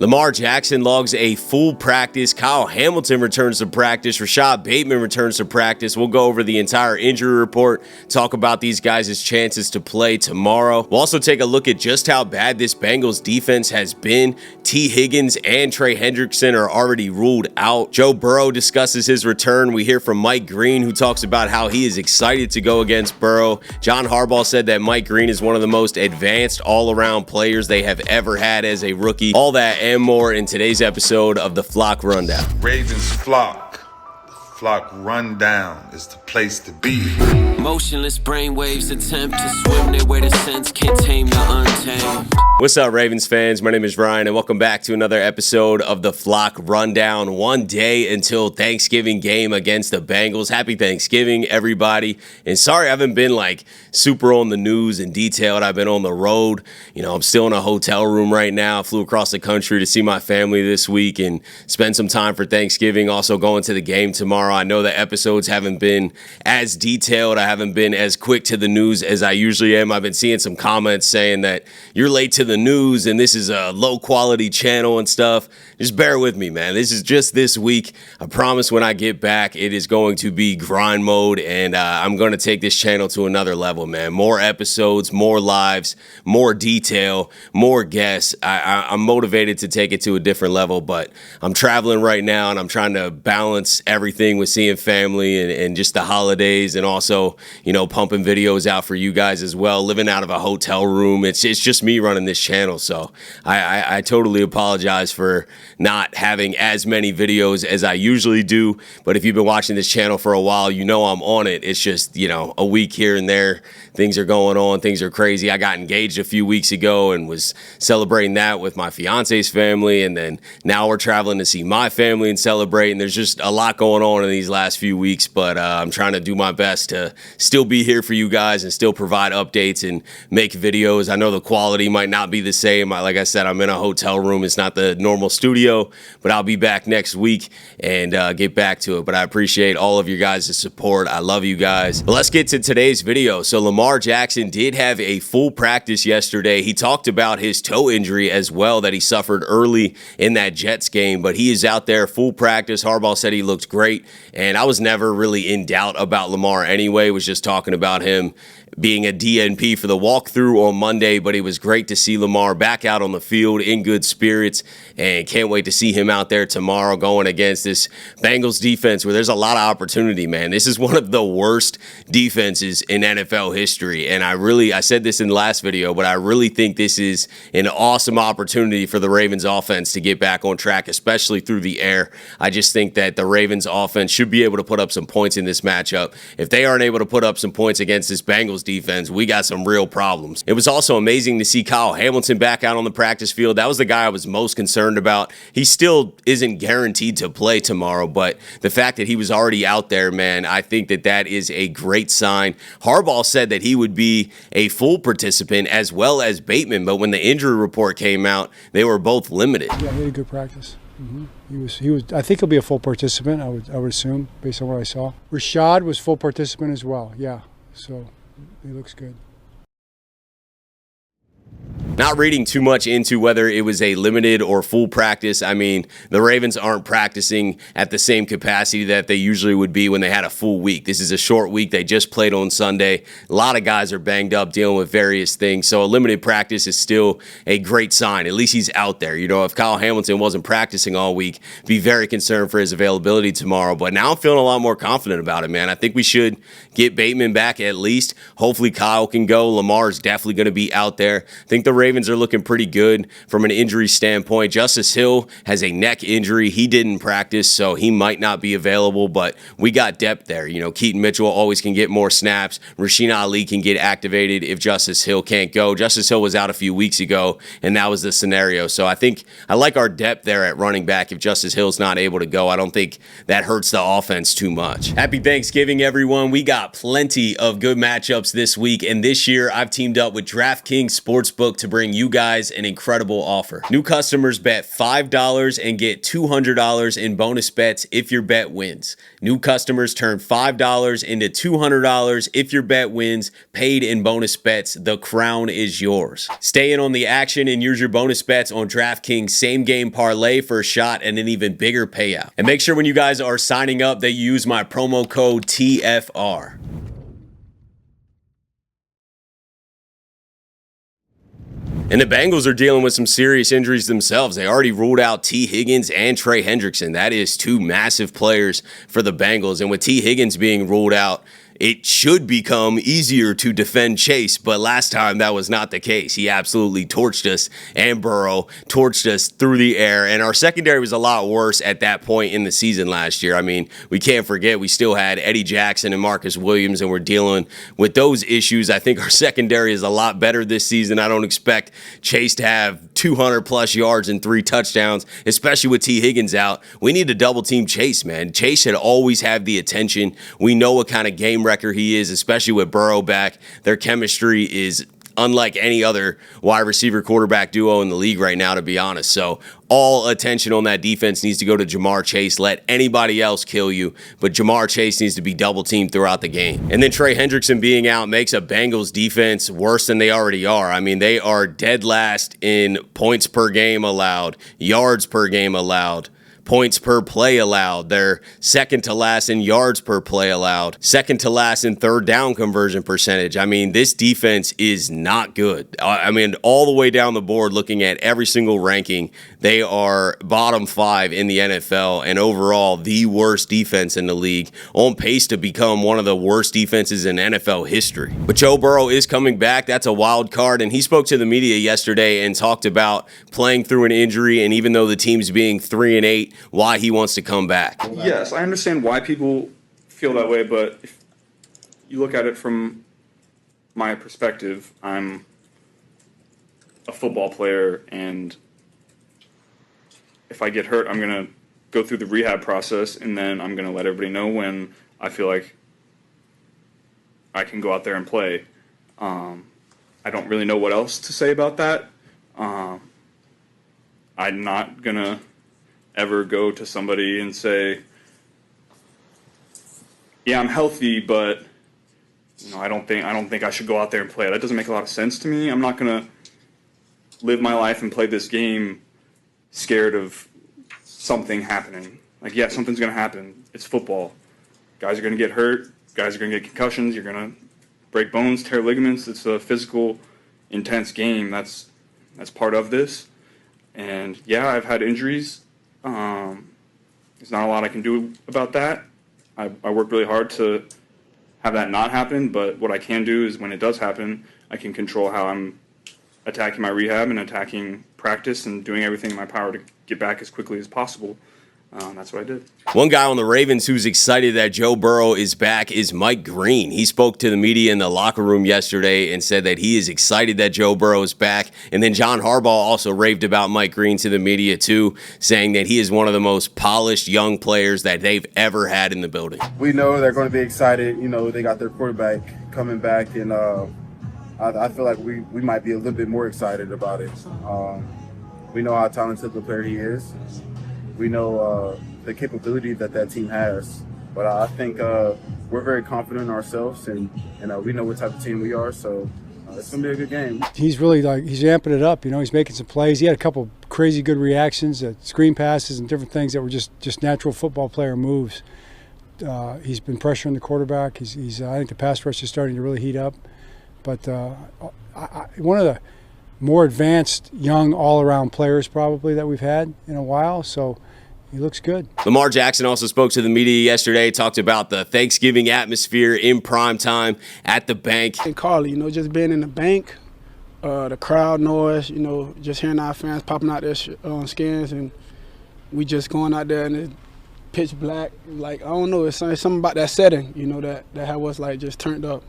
Lamar Jackson logs a full practice. Kyle Hamilton returns to practice. Rashod Bateman returns to practice. We'll go over the entire injury report, talk about these guys' chances to play tomorrow. We'll also take a look at just how bad this Bengals defense has been. T. Higgins and Trey Hendrickson are already ruled out. Joe Burrow discusses his return. We hear from Mike Green, who talks about how he is excited to go against Burrow. John Harbaugh said that Mike Green is one of the most advanced all-around players they have ever had as a rookie. All that and more in today's episode of the Flock Rundown. Ravens Flock. The Flock Rundown is the place to be. Motionless brainwaves attempt to swim their way to sense, can't tame the untamed. What's up, Ravens fans? My name is Ryan, and welcome back to another episode of the Flock Rundown. One day until Thanksgiving game against the Bengals. Happy Thanksgiving, everybody. And sorry I haven't been super on the news and detailed. I've been on the road. I'm still in a hotel room right now. I flew across the country to see my family this week and spend some time for Thanksgiving. Also going to the game tomorrow. I know the episodes haven't been as detailed. I haven't been as quick to the news as I usually am. I've been seeing some comments saying that you're late to the news and this is a low quality channel and stuff. Just bear with me, man. This is just this week. I promise when I get back, it is going to be grind mode, and I'm going to take this channel to another level, man. More episodes, more lives, more detail, more guests. I'm motivated to take it to a different level, but I'm traveling right now and I'm trying to balance everything with seeing family and just the holidays, and also, pumping videos out for you guys as well. Living out of a hotel room. It's just me running this channel, so I totally apologize for not having as many videos as I usually do. But if you've been watching this channel for a while, I'm on it. It's just, a week here and there. Things are going on. Things are crazy. I got engaged a few weeks ago and was celebrating that with my fiance's family. And then now we're traveling to see my family and celebrate. And there's just a lot going on in these last few weeks. But I'm trying to do my best to still be here for you guys and still provide updates and make videos. I know the quality might not be the same. Like I said, I'm in a hotel room. It's not the normal studio, but I'll be back next week and get back to it. But I appreciate all of you guys' support. I love you guys. But let's get to today's video. So Lamar Jackson did have a full practice yesterday. He talked about his toe injury as well that he suffered early in that Jets game, but he is out there full practice. Harbaugh said he looked great, and I was never really in doubt about Lamar anyway. Was just talking about him being a DNP for the walkthrough on Monday, but it was great to see Lamar back out on the field in good spirits, and can't wait to see him out there tomorrow going against this Bengals defense where there's a lot of opportunity, man. This is one of the worst defenses in NFL history, and I said this in the last video, but I really think this is an awesome opportunity for the Ravens offense to get back on track, especially through the air. I just think that the Ravens offense should be able to put up some points in this matchup. If they aren't able to put up some points against this Bengals defense, we got some real problems. It was also amazing to see Kyle Hamilton back out on the practice field. That was the guy I was most concerned about. He still isn't guaranteed to play tomorrow, but the fact that he was already out there, man, I think that is a great sign. Harbaugh said that he would be a full participant as well as Bateman, but when the injury report came out, they were both limited. Yeah, he had a good practice. He was. I think he'll be a full participant. I would assume based on what I saw. Rashod was full participant as well. Yeah, so he looks good. Not reading too much into whether it was a limited or full practice. I mean, the Ravens aren't practicing at the same capacity that they usually would be when they had a full week. This is a short week. They just played on Sunday. A lot of guys are banged up dealing with various things. So a limited practice is still a great sign. At least he's out there. If Kyle Hamilton wasn't practicing all week, be very concerned for his availability tomorrow. But now I'm feeling a lot more confident about it, man. I think we should get Bateman back at least. Hopefully Kyle can go. Lamar's definitely going to be out there. I think the Ravens are looking pretty good from an injury standpoint. Justice Hill has a neck injury. He didn't practice, so he might not be available, but we got depth there. Keaton Mitchell always can get more snaps. Rasheen Ali can get activated if Justice Hill can't go. Justice Hill was out a few weeks ago, and that was the scenario. So I think I like our depth there at running back. If Justice Hill's not able to go, I don't think that hurts the offense too much. Happy Thanksgiving, everyone. We got plenty of good matchups this week, and this year I've teamed up with DraftKings Sportsbook to bring bring you guys an incredible offer. New customers bet $5 and get $200 in bonus bets if your bet wins. New customers turn $5 into $200 if your bet wins, paid in bonus bets. The crown is yours. Stay in on the action and use your bonus bets on DraftKings same game parlay for a shot at an even bigger payout. And make sure when you guys are signing up that you use my promo code TFR. And the Bengals are dealing with some serious injuries themselves. They already ruled out T. Higgins and Trey Hendrickson. That is two massive players for the Bengals. And with T. Higgins being ruled out, it should become easier to defend Chase, but last time that was not the case. He absolutely torched us, and Burrow torched us through the air, and our secondary was a lot worse at that point in the season last year. I mean, we can't forget we still had Eddie Jackson and Marcus Williams, and we're dealing with those issues. I think our secondary is a lot better this season. I don't expect Chase to have 200-plus yards and 3 touchdowns, especially with T. Higgins out. We need to double-team Chase, man. Chase should always have the attention. We know what kind of game wrecker he is, especially with Burrow back. Their chemistry is unlike any other wide receiver quarterback duo in the league right now, to be honest. So all attention on that defense needs to go to Jamar Chase. Let anybody else kill you, but Jamar Chase needs to be double teamed throughout the game. And then Trey Hendrickson being out makes a Bengals defense worse than they already are. I mean, they are dead last in points per game allowed, yards per game allowed, points per play allowed. They're second to last in yards per play allowed, second to last in third down conversion percentage. I mean, this defense is not good. I mean, all the way down the board, looking at every single ranking, they are bottom 5 in the NFL and overall the worst defense in the league, on pace to become one of the worst defenses in NFL history. But Joe Burrow is coming back. That's a wild card, and he spoke to the media yesterday and talked about playing through an injury, and even though the team's being 3-8, why he wants to come back. Yes, I understand why people feel that way, but if you look at it from my perspective, I'm a football player, and if I get hurt, I'm going to go through the rehab process, and then I'm going to let everybody know when I feel like I can go out there and play. I don't really know what else to say about that. I'm not going to ever go to somebody and say, yeah, I'm healthy, but I don't think I should go out there and play. That doesn't make a lot of sense to me. I'm not going to live my life and play this game scared of something happening. Like, yeah, something's going to happen. It's football. Guys are going to get hurt. Guys are going to get concussions. You're going to break bones, tear ligaments. It's a physical, intense game. That's part of this. And, yeah, I've had injuries. There's not a lot I can do about that. I work really hard to have that not happen, but what I can do is when it does happen, I can control how I'm attacking my rehab and attacking practice and doing everything in my power to get back as quickly as possible. That's what I did. One guy on the Ravens who's excited that Joe Burrow is back is Mike Green. He spoke to the media in the locker room yesterday and said that he is excited that Joe Burrow is back. And then John Harbaugh also raved about Mike Green to the media too, saying that he is one of the most polished young players that they've ever had in the building. We know they're going to be excited. They got their quarterback coming back, and I feel like we might be a little bit more excited about it. We know how talented the player he is. We know the capability that team has, but I think we're very confident in ourselves, and we know what type of team we are, so it's going to be a good game. He's really he's amping it up, he's making some plays. He had a couple crazy good reactions, screen passes and different things that were just natural football player moves. He's been pressuring the quarterback. He's I think the pass rush is starting to really heat up, but one of the more advanced young all-around players probably that we've had in a while, so he looks good. Lamar Jackson also spoke to the media yesterday, talked about the Thanksgiving atmosphere in prime time at the bank. And Carly, just being in the bank, the crowd noise, just hearing our fans popping out their skins, and we just going out there and it's pitch black. Like, I don't know, it's something about that setting, that had us just turned up.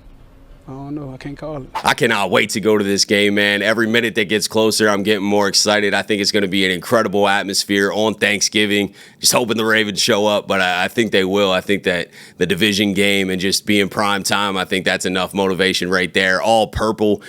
I don't know. I can't call it. I cannot wait to go to this game, man. Every minute that gets closer, I'm getting more excited. I think it's going to be an incredible atmosphere on Thanksgiving. Just hoping the Ravens show up, but I think they will. I think that the division game and just being prime time, I think that's enough motivation right there. All purple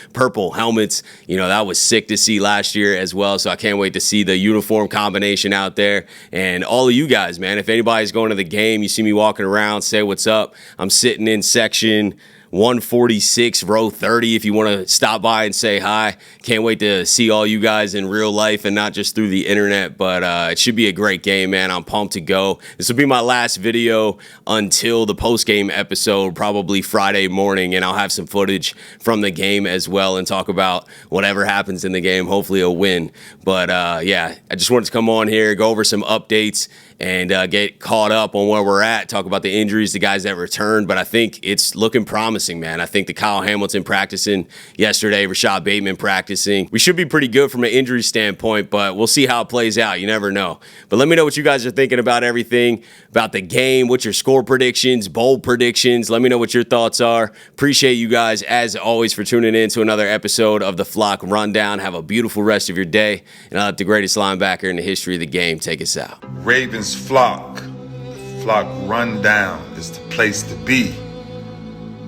helmets. You know, that was sick to see last year as well, so I can't wait to see the uniform combination out there. And all of you guys, man, if anybody's going to the game, you see me walking around, say what's up. I'm sitting in section 146, row 30, if you want to stop by and say hi. Can't wait to see all you guys in real life and not just through the internet, but it should be a great game, man. I'm pumped to go. This will be my last video until the post-game episode, probably Friday morning, and I'll have some footage from the game as well and talk about whatever happens in the game, hopefully a win. But yeah, I just wanted to come on here, go over some updates, and get caught up on where we're at, talk about the injuries, the guys that returned, but I think it's looking promising, man. I think the Kyle Hamilton practicing yesterday, Rashod Bateman practicing. We should be pretty good from an injury standpoint, but we'll see how it plays out. You never know. But let me know what you guys are thinking about everything, about the game, what's your score predictions, bold predictions. Let me know what your thoughts are. Appreciate you guys, as always, for tuning in to another episode of the Flock Rundown. Have a beautiful rest of your day, and I'll let the greatest linebacker in the history of the game take us out. Ravens flock. The flock rundown is the place to be.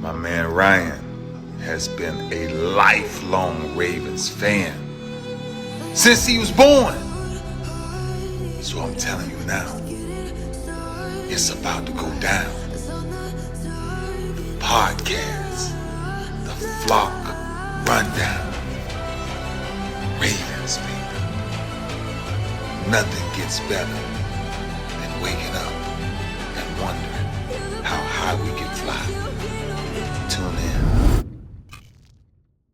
My man Ryan has been a lifelong Ravens fan since he was born. So I'm telling you now, it's about to go down. Podcast, the Flock Rundown. Ravens, baby. Nothing gets better than waking up